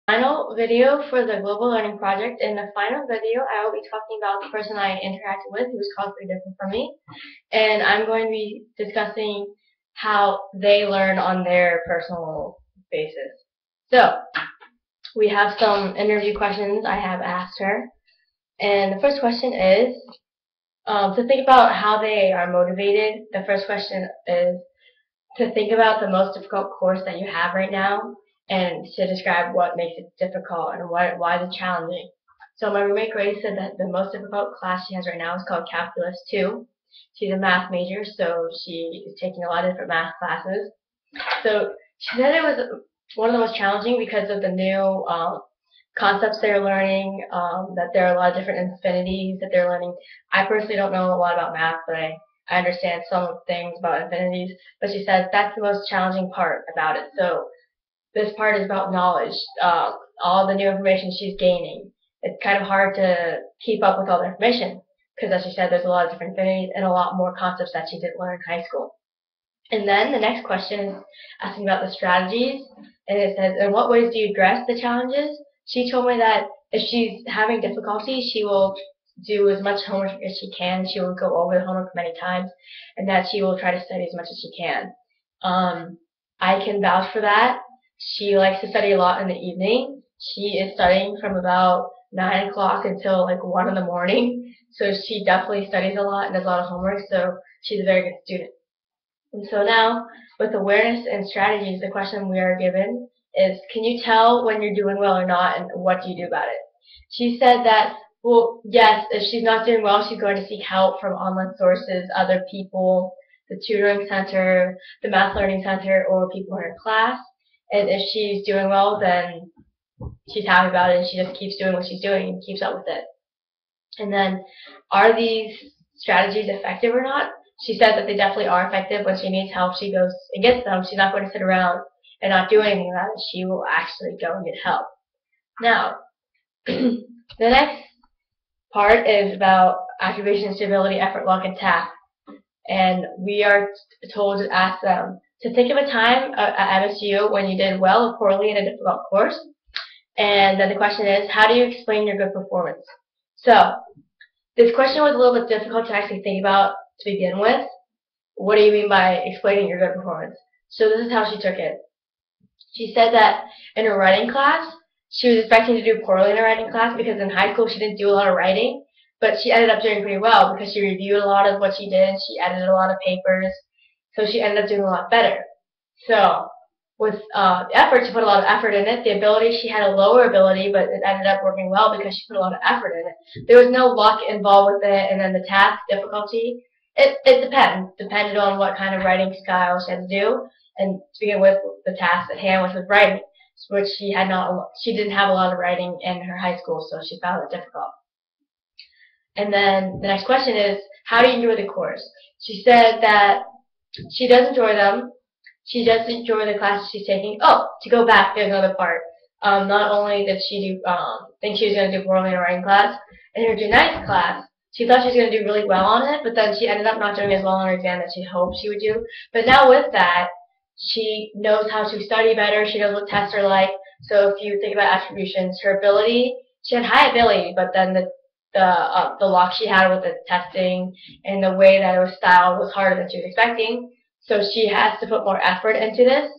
Final video for the Global Learning Project. In the final video, I will be talking about the person I interacted with who was completely different from me, and I'm going to be discussing how they learn on their personal basis. So, we have some interview questions I have asked her, and the first question is to think about how they are motivated. The first question is to think about the most difficult course that you have right now and to describe what makes it difficult and why it's challenging. So my roommate Grace said that the most difficult class she has right now is called Calculus 2. She's a math major, so she is taking a lot of different math classes. So she said it was one of the most challenging because of the new concepts they're learning, that there are a lot of different infinities that they're learning. I personally don't know a lot about math, but I understand some things about infinities, but she says that's the most challenging part about it. So this part is about knowledge, all the new information she's gaining. It's kind of hard to keep up with all the information because, as she said, there's a lot of different infinities and a lot more concepts that she didn't learn in high school. And then the next question is asking about the strategies, and it says, in what ways do you address the challenges? She told me that if she's having difficulty, she will do as much homework as she can. She will go over the homework many times, and that she will try to study as much as she can. I can vouch for that. She likes to study a lot in the evening. She is studying from about 9 o'clock until like 1 in the morning. So she definitely studies a lot and does a lot of homework, so she's a very good student. And so now, with awareness and strategies, the question we are given is, can you tell when you're doing well or not, and what do you do about it? She said that, well, yes, if she's not doing well, she's going to seek help from online sources, other people, the tutoring center, the math learning center, or people in her class. And if she's doing well, then she's happy about it, and she just keeps doing what she's doing and keeps up with it. And then, are these strategies effective or not? She said that they definitely are effective. When she needs help, she goes and gets them. She's not going to sit around and not do anything about it. She will actually go and get help. Now, the next part is about attribution, stability, effort, luck, and task. And we are told to ask them to think of a time at MSU when you did well or poorly in a difficult course. And then the question is, how do you explain your good performance? So, this question was a little bit difficult to actually think about to begin with. What do you mean by explaining your good performance? So this is how she took it. She said that in her writing class, she was expecting to do poorly in her writing class because in high school she didn't do a lot of writing, but she ended up doing pretty well because she reviewed a lot of what she did, she edited a lot of papers, so she ended up doing a lot better. So with effort, she put a lot of effort in it. The ability, she had a lower ability, but it ended up working well because she put a lot of effort in it. There was no luck involved with it, and then the task difficulty, it depended on what kind of writing style she had to do. And to begin with, the task at hand, which was writing, which she didn't have a lot of writing in her high school, so she found it difficult. And then the next question is, how do you enjoy the course? She said that she does enjoy them. She does enjoy the classes she's taking. Oh, to go back, there's another part. Not only did she think she was going to do poorly in her writing class, in her genetics class, she thought she was going to do really well on it, but then she ended up not doing as well on her exam as she hoped she would do. But now with that, she knows how to study better. She knows what tests are like. So if you think about attributions, her ability, she had high ability, but then the luck she had with the testing and the way that it was styled was harder than she was expecting. So she has to put more effort into this.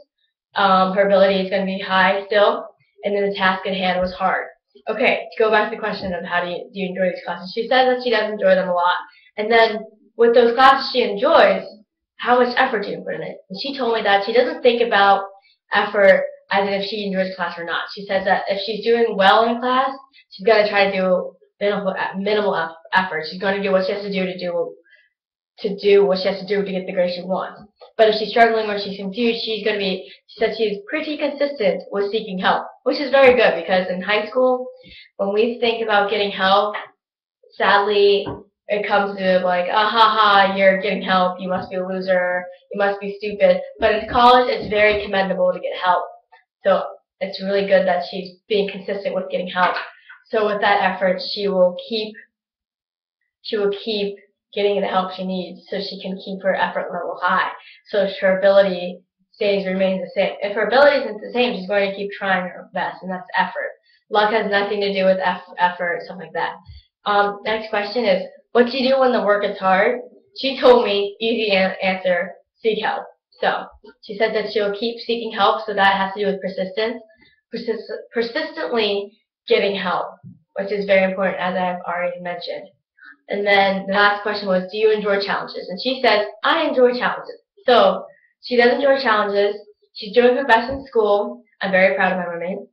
Her ability is going to be high still, and then the task at hand was hard. Okay, to go back to the question of how do you enjoy these classes, she says that she does enjoy them a lot. And then with those classes she enjoys, how much effort do you put in it? And she told me that she doesn't think about effort as in if she enjoys class or not. She says that if she's doing well in class, she's going to try to do minimal effort. She's going to do what she has to do what she has to do to get the grade she wants. But if she's struggling or she's confused, she said she's pretty consistent with seeking help, which is very good because in high school, when we think about getting help, sadly, it comes to like, you're getting help, you must be a loser, you must be stupid. But in college, it's very commendable to get help. So it's really good that she's being consistent with getting help. So with that effort, she will keep getting the help she needs so she can keep her effort level high. So her ability remains the same. If her ability isn't the same, she's going to keep trying her best, and that's effort. Luck has nothing to do with effort, stuff like that. Next question is, what do you do when the work is hard? She told me, easy answer, seek help. So, she said that she'll keep seeking help, so that has to do with persistence. Persistently getting help, which is very important, as I've already mentioned. And then the last question was, do you enjoy challenges? And she says, I enjoy challenges. So, she does enjoy challenges. She's doing her best in school. I'm very proud of my roommate.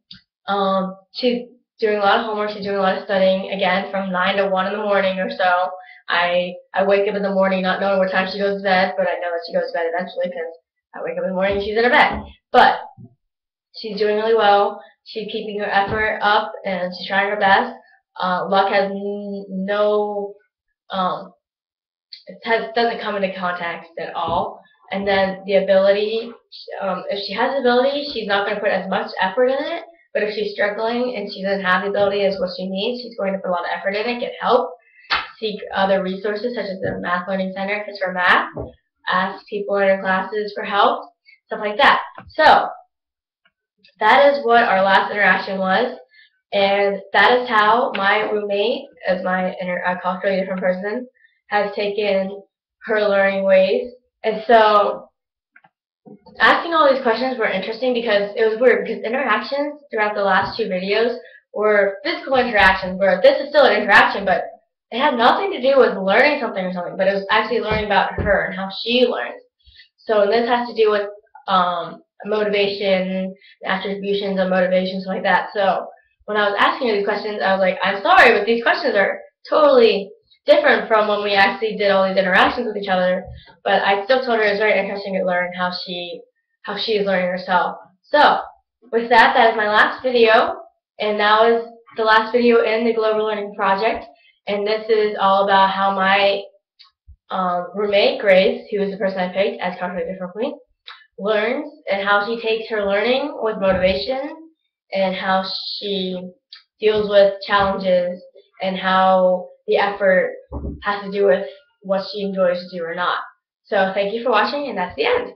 She's doing a lot of homework. She's doing a lot of studying. Again, from 9 to 1 in the morning or so. I wake up in the morning not knowing what time she goes to bed, but I know that she goes to bed eventually because I wake up in the morning and she's in her bed. But she's doing really well. She's keeping her effort up and she's trying her best. Luck has doesn't come into context at all. And then the ability, if she has the ability, she's not going to put as much effort in it. But if she's struggling and she doesn't have the ability as what she needs, she's going to put a lot of effort in it, get help, seek other resources such as the Math Learning Center if it's for math, ask people in her classes for help, stuff like that. So that is what our last interaction was, and that is how my roommate, as my culturally different person, has taken her learning ways. And so asking all these questions were interesting because it was weird, because interactions throughout the last two videos were physical interactions, where this is still an interaction, but it had nothing to do with learning something or something, but it was actually learning about her and how she learns. So this has to do with motivation, attributions of motivation, something like that. So when I was asking her these questions, I was like, I'm sorry, but these questions are totally different from when we actually did all these interactions with each other. But I still told her it was very interesting to learn how she is learning herself. So with that, that is my last video, and that was the last video in the Global Learning Project. And this is all about how my roommate, Grace, who is the person I picked as culturally different from me, learns, and how she takes her learning with motivation, and how she deals with challenges, and how the effort has to do with what she enjoys to do or not. So thank you for watching, and that's the end.